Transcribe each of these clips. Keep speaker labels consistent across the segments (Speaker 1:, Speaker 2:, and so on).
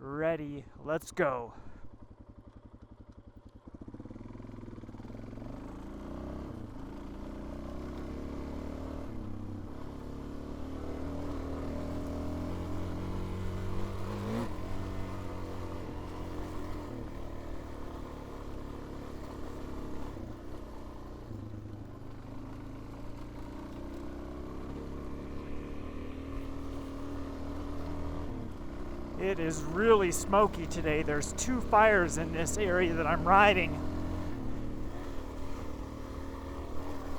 Speaker 1: ready, let's go. It is really smoky today. There's 2 fires in this area that I'm riding.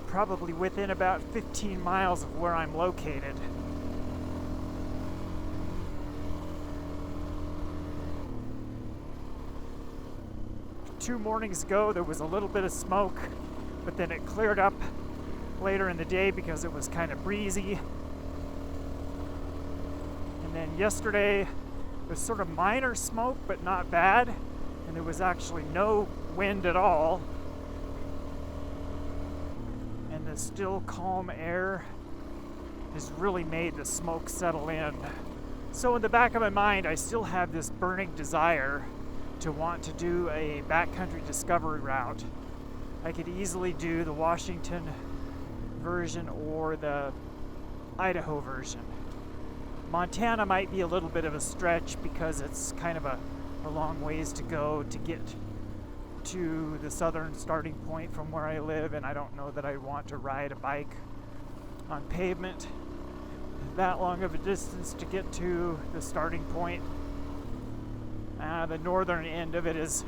Speaker 1: Probably within about 15 miles of where I'm located. Two mornings ago there was a little bit of smoke, but then it cleared up later in the day because it was kind of breezy. And then yesterday it was sort of minor smoke, but not bad, and there was actually no wind at all, and the still calm air has really made the smoke settle in. So in the back of my mind, I still have this burning desire to want to do a backcountry discovery route. I could easily do the Washington version or the Idaho version. Montana might be a little bit of a stretch because it's kind of a long ways to go to get to the southern starting point from where I live, and I don't know that I want to ride a bike on pavement that long of a distance to get to the starting point. The northern end of it is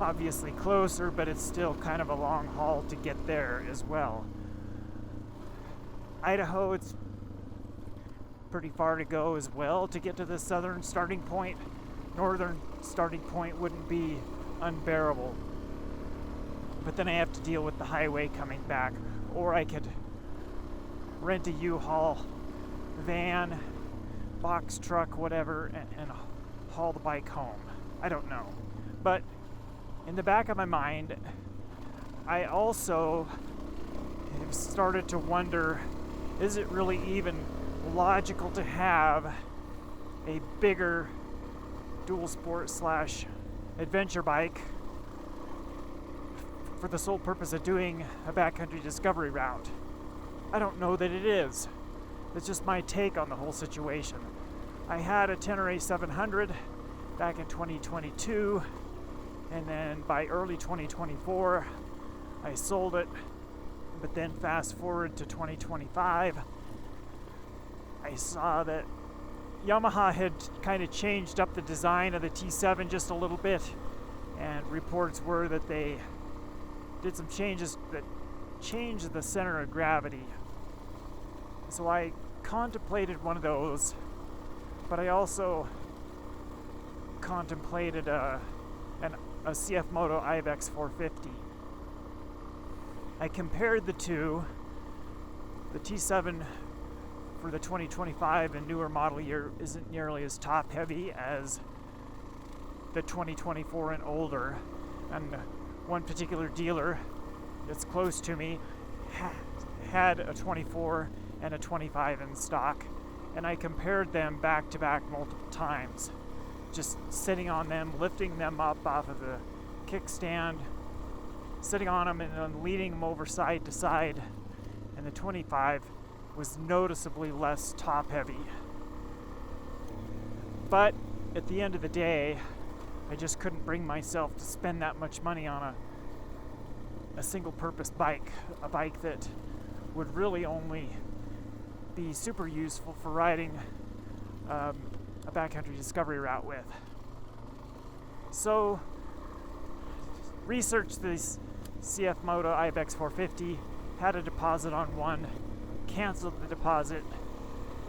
Speaker 1: obviously closer, but it's still kind of a long haul to get there as well. Idaho, it's pretty far to go as well to get to the southern starting point. Northern starting point wouldn't be unbearable, but then I have to deal with the highway coming back, or I could rent a U-Haul van, box truck, whatever, and haul the bike home. I don't know, but in the back of my mind I also have started to wonder, is it really even logical to have a bigger dual sport / adventure bike for the sole purpose of doing a backcountry discovery route? I don't know that it is. It's just my take on the whole situation. I had a Tenere 700 back in 2022, and then by early 2024 I sold it, but then fast forward to 2025, I saw that Yamaha had kind of changed up the design of the T7 just a little bit, and reports were that they did some changes that changed the center of gravity. So I contemplated one of those, but I also contemplated a CF Moto IVEX 450. I compared the two. The T7 for the 2025 and newer model year isn't nearly as top heavy as the 2024 and older, and one particular dealer that's close to me had a 24 and a 25 in stock, and I compared them back to back multiple times, just sitting on them, lifting them up off of the kickstand, sitting on them and then leading them over side to side, and the 25 was noticeably less top heavy. But at the end of the day, I just couldn't bring myself to spend that much money on a single purpose bike, a bike that would really only be super useful for riding a backcountry discovery route with. So researched this CF Moto IVEX 450, had a deposit on one, canceled the deposit,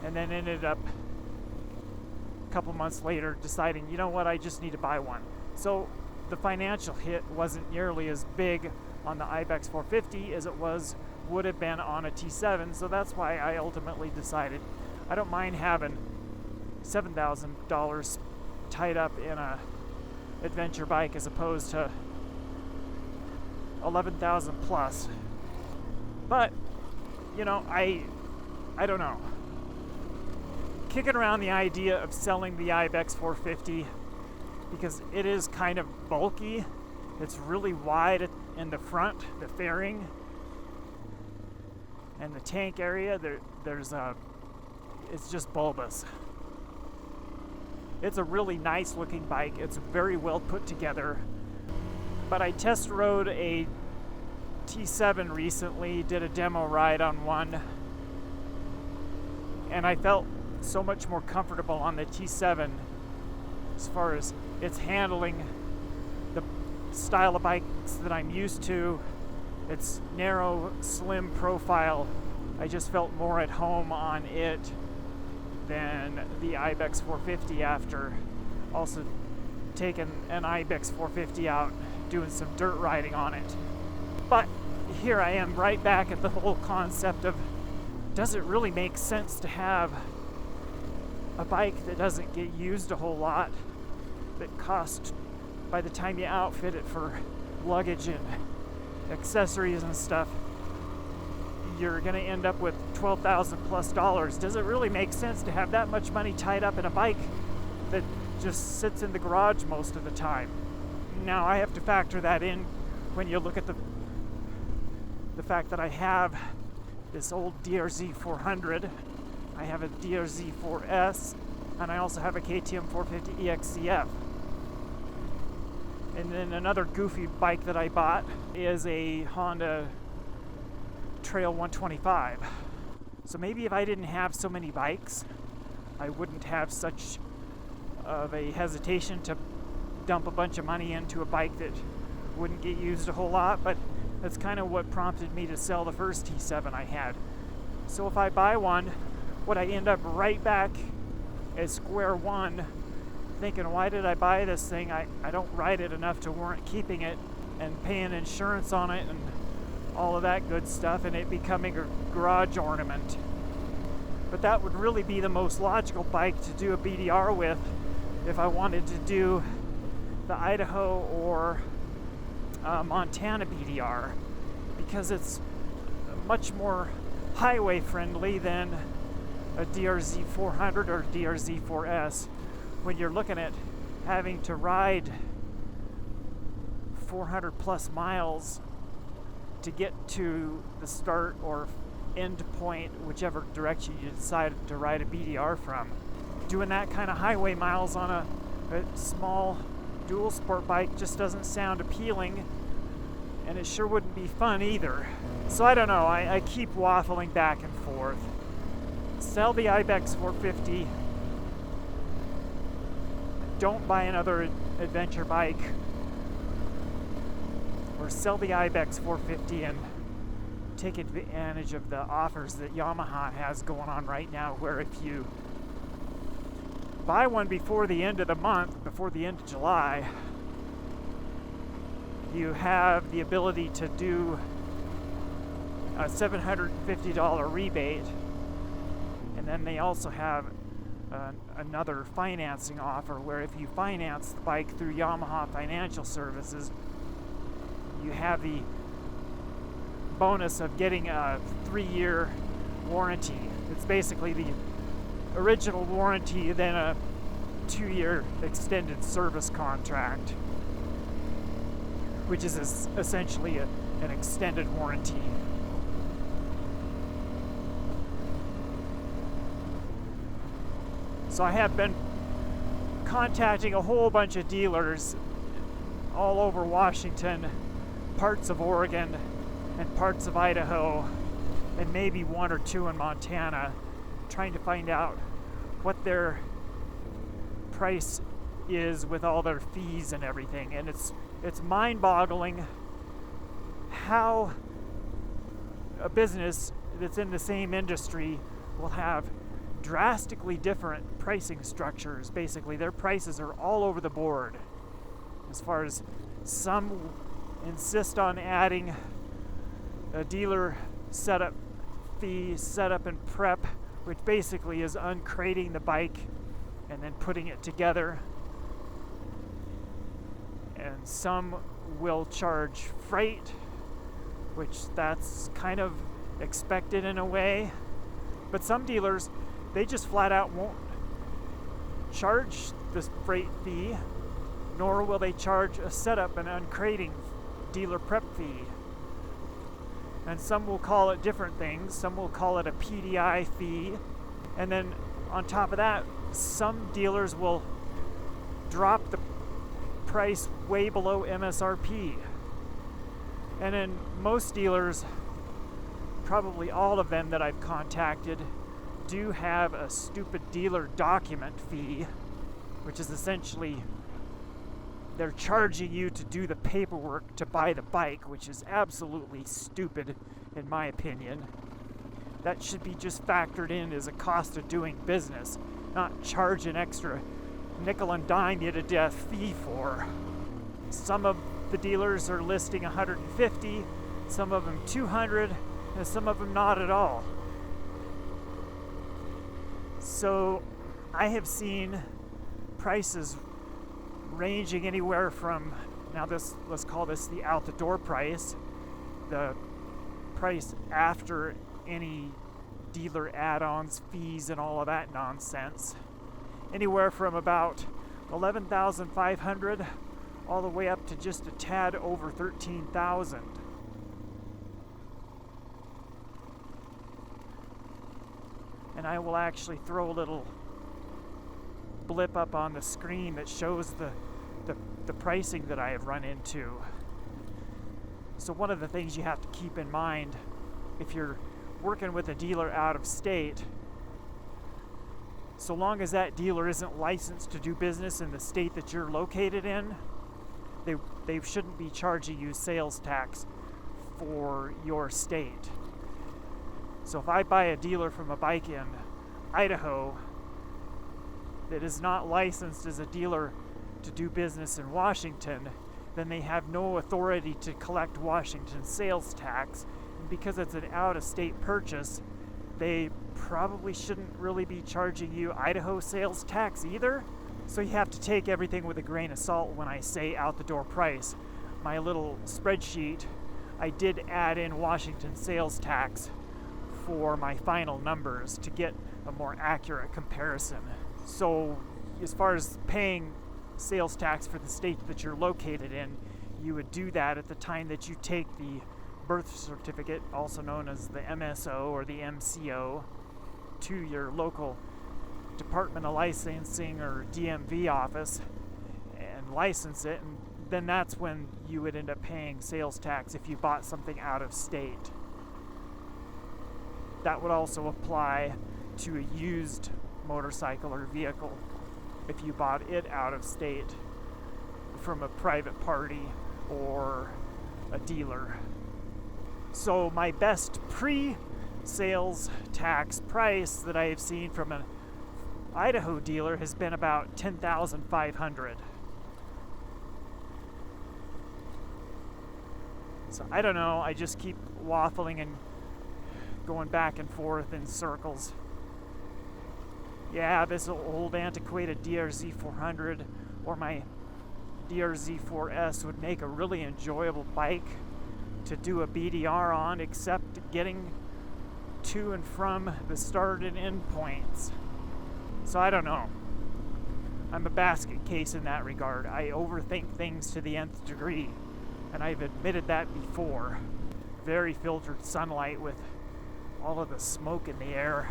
Speaker 1: and then ended up a couple months later deciding, you know what, I just need to buy one. So the financial hit wasn't nearly as big on the IVEX 450 as it would have been on a T7, so that's why I ultimately decided I don't mind having $7,000 tied up in a adventure bike as opposed to $11,000 plus. But you know, I don't know. kicking around the idea of selling the Ibex 450 because it is kind of bulky. It's really wide in the front, the fairing, and the tank area. It's just bulbous. It's a really nice looking bike. It's very well put together. But I test rode a T7 recently, did a demo ride on one, and I felt so much more comfortable on the T7 as far as its handling, the style of bikes that I'm used to, its narrow, slim profile. I just felt more at home on it than the Ibex 450 after also taking an Ibex 450 out, doing some dirt riding on it. But here I am right back at the whole concept of, does it really make sense to have a bike that doesn't get used a whole lot, that costs, by the time you outfit it for luggage and accessories and stuff, you're going to end up with $12,000+ Does it really make sense to have that much money tied up in a bike that just sits in the garage most of the time? Now I have to factor that in when you look at the fact that I have this old DRZ 400, I have a DRZ 4S, and I also have a KTM 450 EXCF. And then another goofy bike that I bought is a Honda Trail 125. So maybe if I didn't have so many bikes, I wouldn't have such of a hesitation to dump a bunch of money into a bike that wouldn't get used a whole lot, but that's kind of what prompted me to sell the first T7 I had. So if I buy one, would I end up right back at square one thinking, why did I buy this thing? I don't ride it enough to warrant keeping it and paying insurance on it and all of that good stuff, and it becoming a garage ornament. But that would really be the most logical bike to do a BDR with if I wanted to do the Idaho or Montana BDR, because it's much more highway friendly than a DRZ 400 or DRZ 4S. When you're looking at having to ride 400+ miles to get to the start or end point, whichever direction you decide to ride a BDR from, doing that kind of highway miles on a small dual sport bike just doesn't sound appealing, and it sure wouldn't be fun either. So I don't know, I keep waffling back and forth. Sell the Ibex 450, don't buy another adventure bike, or sell the Ibex 450 and take advantage of the offers that Yamaha has going on right now, where if you buy one before the end of the month, before the end of July, you have the ability to do a $750 rebate, and then they also have another financing offer where if you finance the bike through Yamaha Financial Services, you have the bonus of getting a 3-year warranty. It's basically the original warranty, then a 2-year extended service contract, which is essentially an extended warranty. So I have been contacting a whole bunch of dealers all over Washington, parts of Oregon, and parts of Idaho, and maybe 1 or 2 in Montana, trying to find out what their price is with all their fees and everything. And it's mind-boggling how a business that's in the same industry will have drastically different pricing structures. Basically, their prices are all over the board. As far as some insist on adding a dealer setup fee, setup and prep, which basically is uncrating the bike and then putting it together. And some will charge freight, which that's kind of expected in a way. But some dealers, they just flat out won't charge this freight fee, nor will they charge a setup and uncrating dealer prep fee. And some will call it different things. Some will call it a PDI fee. And then on top of that, some dealers will drop the price way below MSRP. And then most dealers, probably all of them that I've contacted, do have a stupid dealer document fee, which is essentially they're charging you to do the paperwork to buy the bike, which is absolutely stupid in my opinion. That should be just factored in as a cost of doing business, not charge an extra nickel and dime you to death fee for. Some of the dealers are listing 150, some of them 200, and some of them not at all. So I have seen prices ranging anywhere from, now this, let's call this the out the door price, the price after any dealer add-ons, fees, and all of that nonsense, anywhere from about 11,500 all the way up to just a tad over 13,000. And I will actually throw a little blip up on the screen that shows the pricing that I have run into. So one of the things you have to keep in mind if you're working with a dealer out of state, so long as that dealer isn't licensed to do business in the state that you're located in, they shouldn't be charging you sales tax for your state. So if I buy a dealer from a bike in Idaho that is not licensed as a dealer to do business in Washington, then they have no authority to collect Washington sales tax. And because it's an out-of-state purchase, they probably shouldn't really be charging you Idaho sales tax either. So you have to take everything with a grain of salt when I say out-the-door price. My little spreadsheet, I did add in Washington sales tax for my final numbers to get a more accurate comparison. So as far as paying sales tax for the state that you're located in, you would do that at the time that you take the birth certificate, also known as the MSO or the MCO, to your local Department of Licensing or DMV office and license it, and then that's when you would end up paying sales tax if you bought something out of state. That would also apply to a used motorcycle or vehicle if you bought it out of state from a private party or a dealer. So my best pre-sales tax price that I have seen from an Idaho dealer has been about $10,500. So I don't know, I just keep waffling and going back and forth in circles. Yeah, this old antiquated DRZ 400 or my DRZ 4S would make a really enjoyable bike to do a BDR on, except getting to and from the start and end points. So I don't know. I'm a basket case in that regard. I overthink things to the nth degree, and I've admitted that before. Very filtered sunlight with all of the smoke in the air.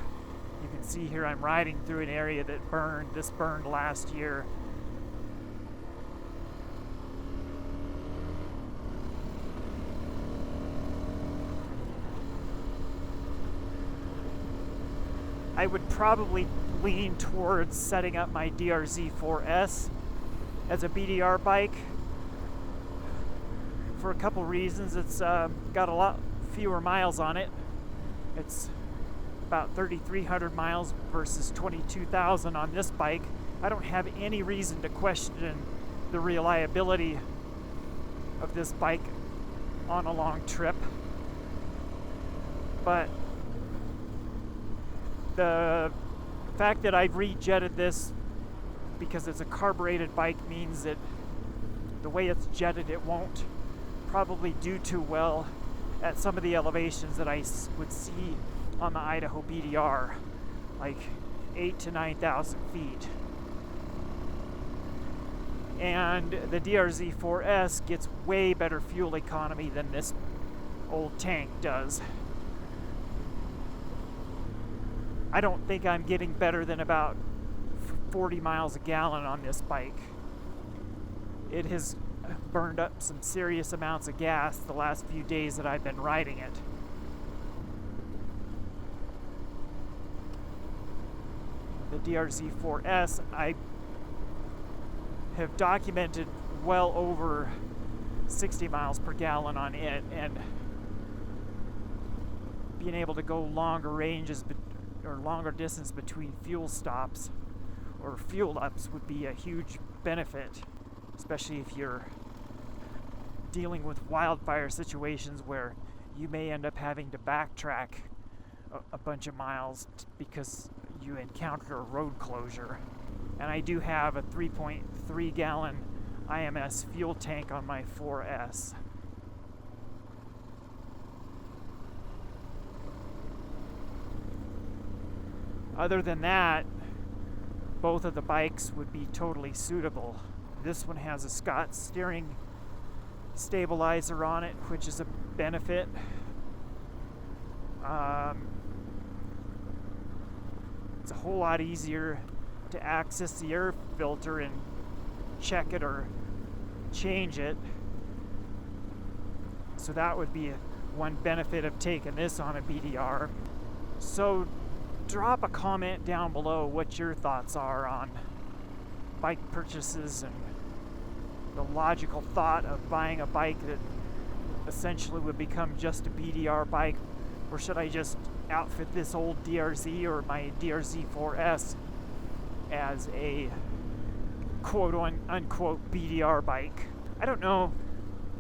Speaker 1: You can see here I'm riding through an area that burned. This burned last year. I would probably lean towards setting up my DRZ 4S as a BDR bike for a couple reasons. It's got a lot fewer miles on it. It's about 3,300 miles versus 22,000 on this bike. I don't have any reason to question the reliability of this bike on a long trip. But the fact that I've rejetted this because it's a carbureted bike means that the way it's jetted, it won't probably do too well at some of the elevations that I would see on the Idaho BDR, like 8,000 to 9,000 feet. And the DRZ4S gets way better fuel economy than this old tank does. I don't think I'm getting better than about 40 miles a gallon on this bike. It has burned up some serious amounts of gas the last few days that I've been riding it. The DRZ4S, I have documented well over 60 miles per gallon on it, and being able to go longer ranges or longer distance between fuel stops or fuel ups would be a huge benefit, especially if you're dealing with wildfire situations where you may end up having to backtrack a bunch of miles because you encounter a road closure. And I do have a 3.3 gallon IMS fuel tank on my 4S. Other than that, both of the bikes would be totally suitable. This one has a Scott steering stabilizer on it, which is a benefit. It's a whole lot easier to access the air filter and check it or change it. So that would be one benefit of taking this on a BDR. So drop a comment down below what your thoughts are on bike purchases and the logical thought of buying a bike that essentially would become just a BDR bike, or should I just outfit this old DRZ or my DRZ4S as a quote unquote BDR bike. I don't know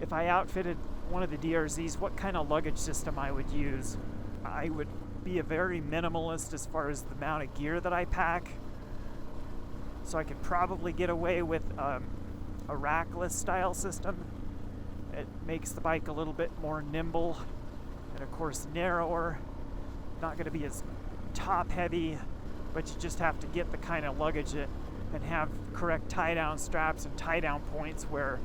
Speaker 1: if I outfitted one of the DRZs what kind of luggage system I would use. I would be a very minimalist as far as the amount of gear that I pack, so I could probably get away with a rackless style system. It makes the bike a little bit more nimble and of course narrower, not going to be as top heavy, but you just have to get the kind of luggage and have correct tie down straps and tie down points where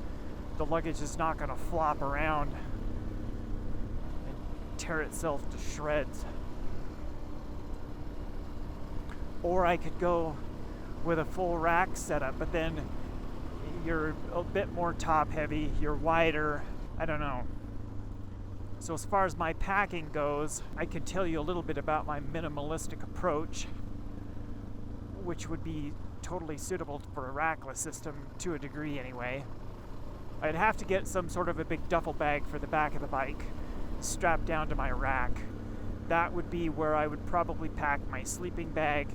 Speaker 1: the luggage is not going to flop around and tear itself to shreds. Or I could go with a full rack setup, but then you're a bit more top heavy, you're wider, I don't know. So as far as my packing goes, I could tell you a little bit about my minimalistic approach, which would be totally suitable for a rackless system to a degree anyway. I'd have to get some sort of a big duffel bag for the back of the bike strapped down to my rack. That would be where I would probably pack my sleeping bag,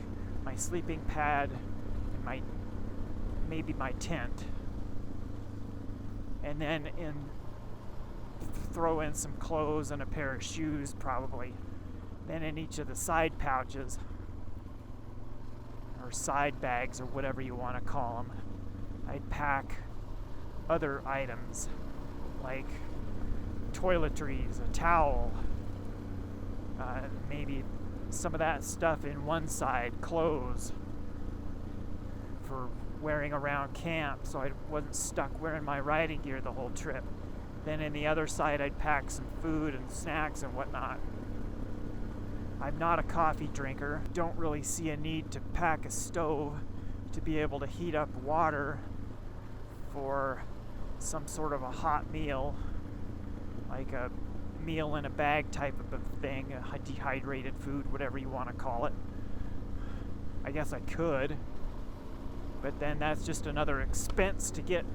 Speaker 1: my sleeping pad, and maybe my tent. And then throw in some clothes and a pair of shoes probably. Then in each of the side pouches or side bags or whatever you want to call them, I'd pack other items like toiletries, a towel, maybe some of that stuff in one side, clothes for wearing around camp so I wasn't stuck wearing my riding gear the whole trip. Then in the other side I'd pack some food and snacks and whatnot. I'm not a coffee drinker. Don't really see a need to pack a stove to be able to heat up water for some sort of a hot meal, like a meal in a bag type of a thing, a dehydrated food, whatever you want to call it. I guess I could, but then that's just another expense to get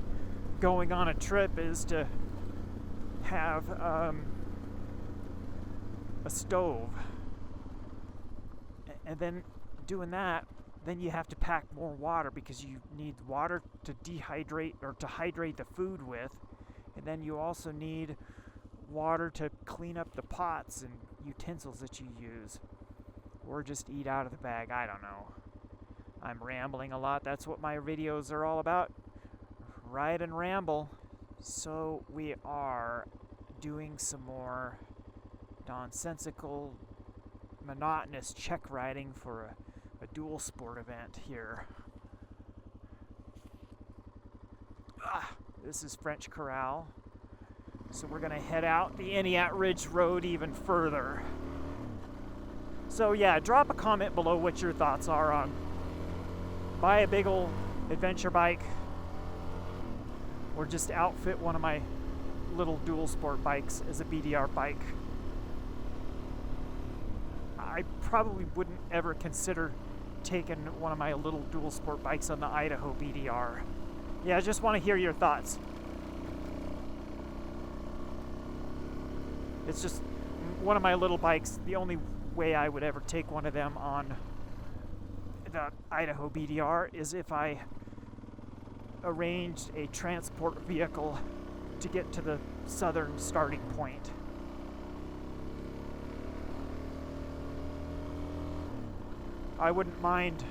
Speaker 1: going on a trip, is to have a stove. And then doing that, then you have to pack more water because you need water to dehydrate or to hydrate the food with. And then you also need water to clean up the pots and utensils that you use. Or just eat out of the bag, I don't know. I'm rambling a lot. That's what my videos are all about. Ride and ramble. So we are doing some more nonsensical, monotonous check riding for a dual sport event here. This is French Corral. So we're going to head out the Entiat Ridge Road even further. So yeah, drop a comment below what your thoughts are on buy a big old adventure bike or just outfit one of my little dual sport bikes as a BDR bike. I probably wouldn't ever consider taking one of my little dual sport bikes on the Idaho BDR. Yeah, I just want to hear your thoughts. It's just one of my little bikes. The only way I would ever take one of them on the Idaho BDR is if I arranged a transport vehicle to get to the southern starting point. I wouldn't mind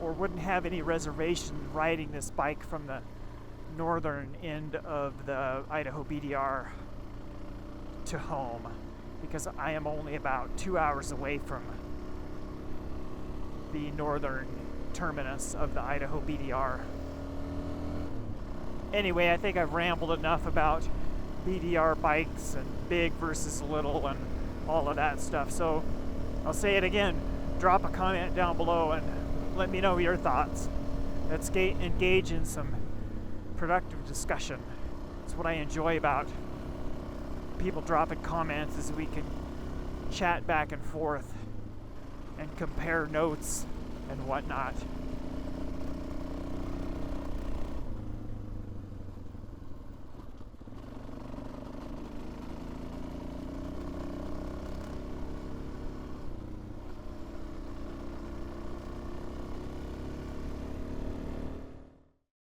Speaker 1: or wouldn't have any reservation riding this bike from the northern end of the Idaho BDR to home, because I am only about 2 hours away from the northern terminus of the Idaho BDR. Anyway, I think I've rambled enough about BDR bikes and big versus little and all of that stuff. So I'll say it again, drop a comment down below and let me know your thoughts. Let's engage in some productive discussion. That's what I enjoy about people dropping comments, is we can chat back and forth and compare notes and whatnot.